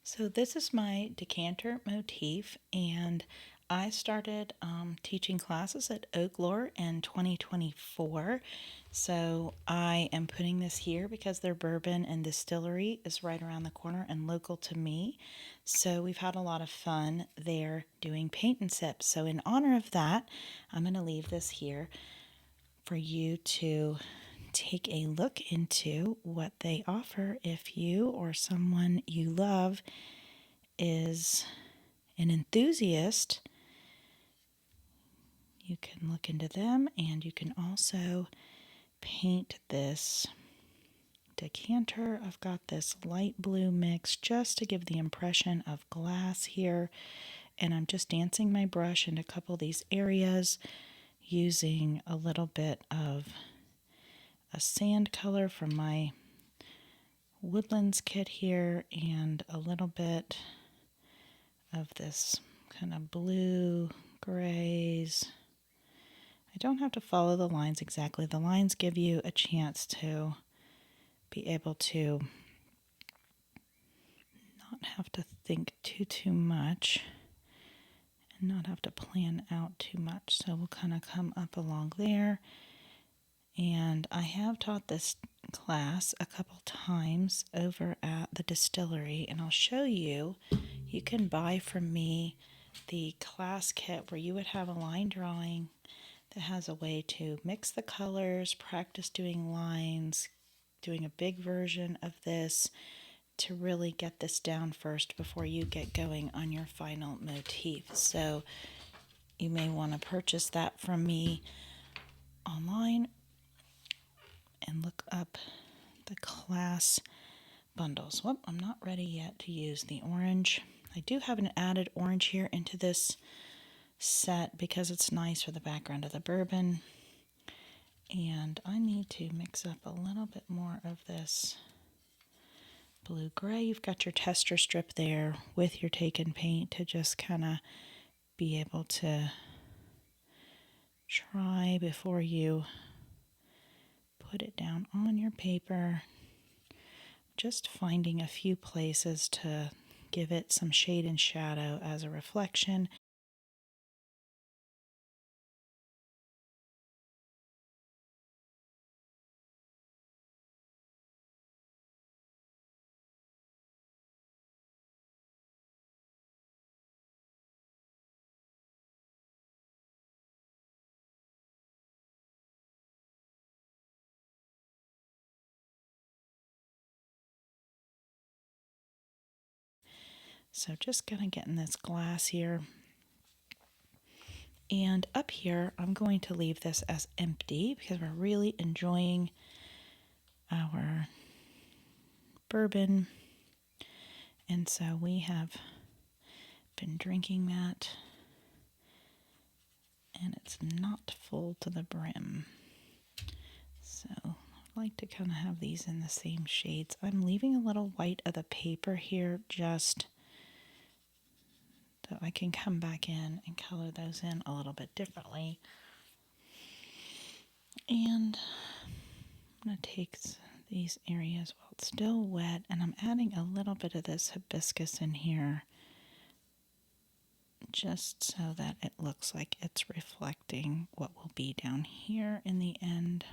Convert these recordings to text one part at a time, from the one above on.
So this is my decanter motif, and I started teaching classes at Oaklore in 2024. So I am putting this here because their bourbon and distillery is right around the corner and local to me. So we've had a lot of fun there doing paint and sips. So in honor of that, I'm going to leave this here for you to take a look into what they offer if you or someone you love is an enthusiast. You can look into them, and you can also paint this decanter. I've got this light blue mix just to give the impression of glass here, and I'm just dancing my brush into a couple of these areas using a little bit of a sand color from my Woodlands kit here and a little bit of this kind of blue grays. I don't have to follow the lines exactly. The lines give you a chance to be able to not have to think too much and not have to plan out too much. So we'll kind of come up along there. And I have taught this class a couple times over at the distillery, and I'll show you. You can buy from me the class kit where you would have a line drawing that has a way to mix the colors, practice doing lines, doing a big version of this to really get this down first before you get going on your final motif. So you may want to purchase that from me online and look up the class bundles. Whoop, I'm not ready yet to use the orange. I do have an added orange here into this set because it's nice for the background of the bourbon. And I need to mix up a little bit more of this blue-gray. You've got your tester strip there with your taken paint to just kind of be able to try before you put it down on your paper. Just finding a few places to give it some shade and shadow as a reflection. So just kind of getting this glass here. And up here, I'm going to leave this as empty because we're really enjoying our bourbon. And so we have been drinking that, and it's not full to the brim. So I like to kind of have these in the same shades. I'm leaving a little white of the paper here just so I can come back in and color those in a little bit differently. And I'm going to take these areas while it's still wet, and I'm adding a little bit of this hibiscus in here just so that it looks like it's reflecting what will be down here in the end.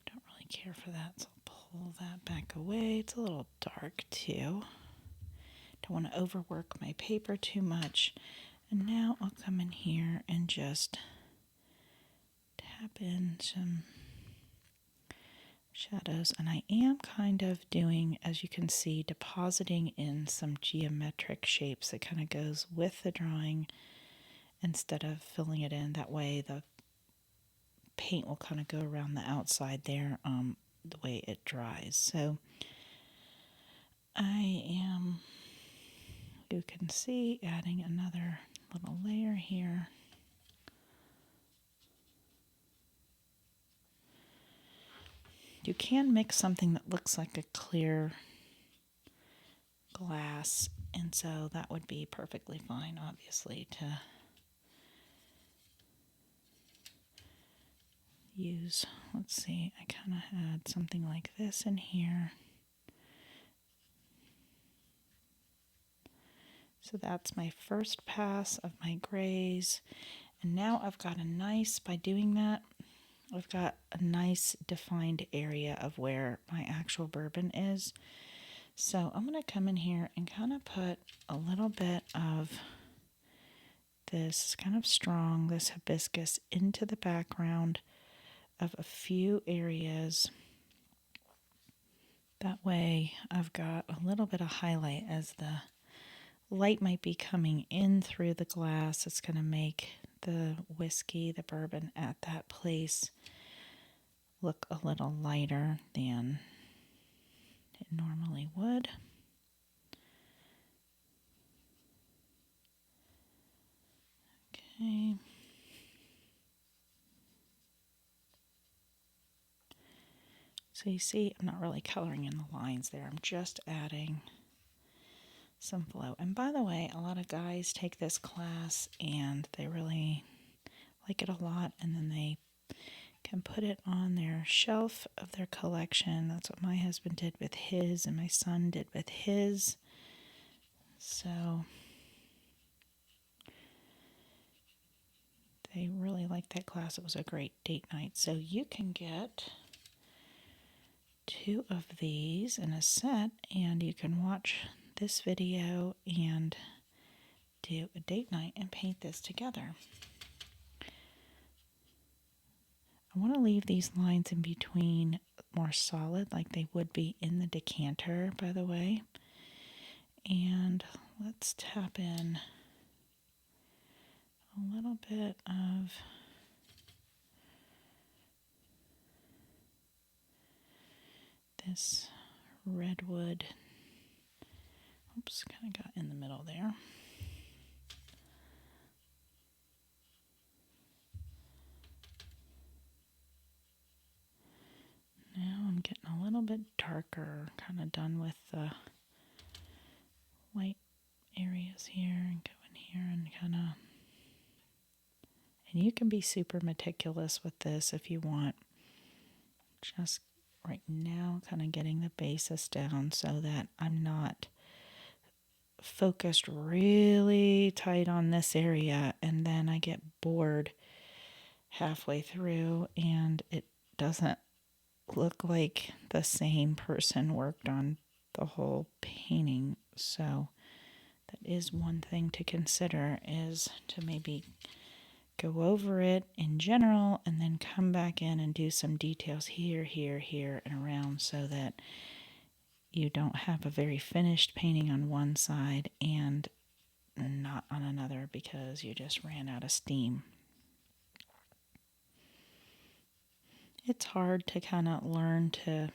Don't really care for that, so I'll pull that back away. It's a little dark too. Don't want to overwork my paper too much. And now I'll come in here and just tap in some shadows. And I am kind of doing, as you can see, depositing in some geometric shapes that kind of goes with the drawing instead of filling it in. That way the paint will kind of go around the outside there the way it dries. So I am, you can see, adding another little layer here. You can mix something that looks like a clear glass, and so that would be perfectly fine, obviously, to use. Let's see, I kind of had something like this in here. So that's my first pass of my grays. And now I've got a nice, by doing that, I've got a nice defined area of where my actual bourbon is. So I'm going to come in here and kind of put a little bit of this kind of strong, this hibiscus into the background of a few areas. That way I've got a little bit of highlight as the light might be coming in through the glass. It's going to make the whiskey, the bourbon at that place look a little lighter than it normally would. Okay. So you see, I'm not really coloring in the lines there. I'm just adding some flow. And by the way, a lot of guys take this class and they really like it a lot, and then they can put it on their shelf of their collection. That's what my husband did with his, and my son did with his. So they really liked that class. It was a great date night. So you can get 2 of these in a set, and you can watch this video and do a date night and paint this together. I want to leave these lines in between more solid, like they would be in the decanter, by the way. And let's tap in a little bit of this redwood. Oops, kind of got in the middle there. Now I'm getting a little bit darker, kind of done with the white areas here, and go in here and kind of, and you can be super meticulous with this if you want. Just right now kind of getting the basis down so that I'm not focused really tight on this area and then I get bored halfway through and it doesn't look like the same person worked on the whole painting. So that is one thing to consider, is to maybe go over it in general and then come back in and do some details here, here, here, and around, so that you don't have a very finished painting on one side and not on another because you just ran out of steam. It's hard to kind of learn to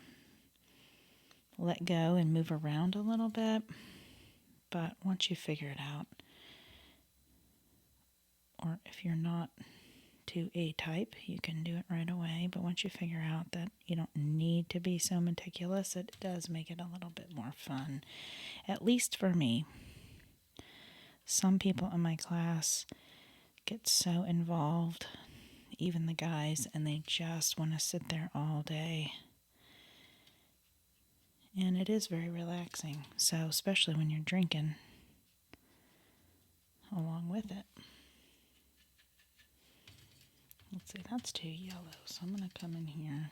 let go and move around a little bit, but once you figure it out, or if you're not too A-type, you can do it right away. But once you figure out that you don't need to be so meticulous, it does make it a little bit more fun, at least for me. Some people in my class get so involved, even the guys, and they just want to sit there all day. And it is very relaxing, so especially when you're drinking along with it. Let's see, that's too yellow, so I'm going to come in here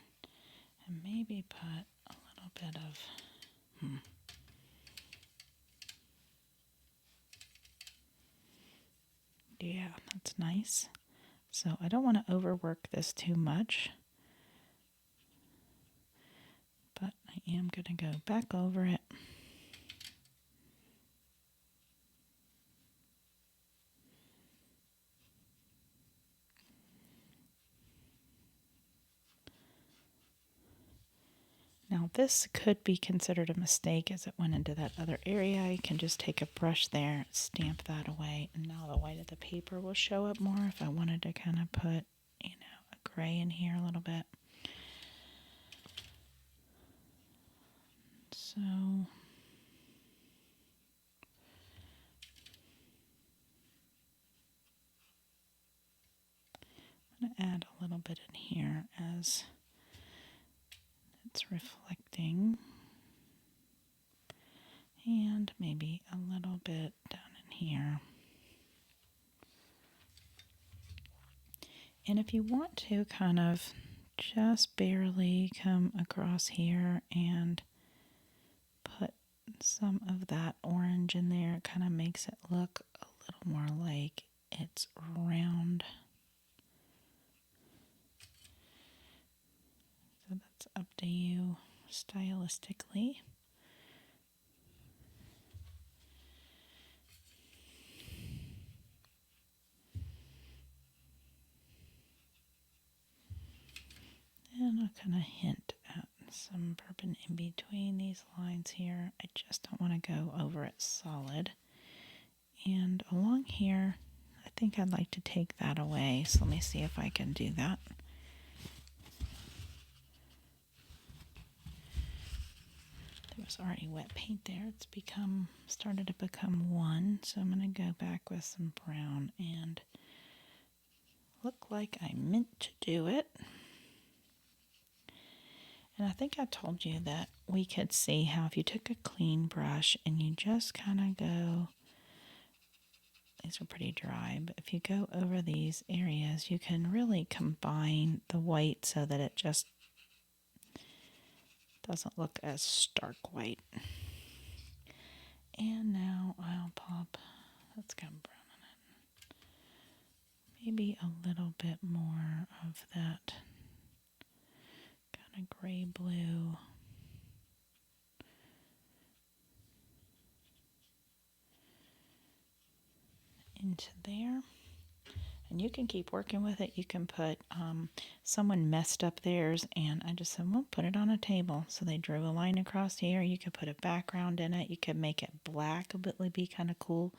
and maybe put a little bit of, yeah, that's nice. So I don't want to overwork this too much, but I am going to go back over it. Now this could be considered a mistake as it went into that other area. You can just take a brush there, stamp that away, and now the white of the paper will show up more if I wanted to kind of put, a gray in here a little bit. So I'm going to add a little bit in here as it's reflecting, and maybe a little bit down in here. And if you want to kind of just barely come across here and put some of that orange in there, it kind of makes it look a little more like it's round. So that's up to you stylistically. And I'll kind of hint at some bourbon in between these lines here. I just don't want to go over it solid. And along here, I think I'd like to take that away. So let me see if I can do that. There was already wet paint there. It's started to become one. So I'm going to go back with some brown and look like I meant to do it. And I think I told you that we could see how if you took a clean brush and you just kind of go, these are pretty dry, but if you go over these areas, you can really combine the white so that it just doesn't look as stark white. And now I'll pop, that's got brown in it, maybe a little bit more of that kind of gray blue. Into there. And you can keep working with it. You can put, someone messed up theirs, and I just said, well, put it on a table. So they drew a line across here. You could put a background in it. You could make it black. It would be kind of cool.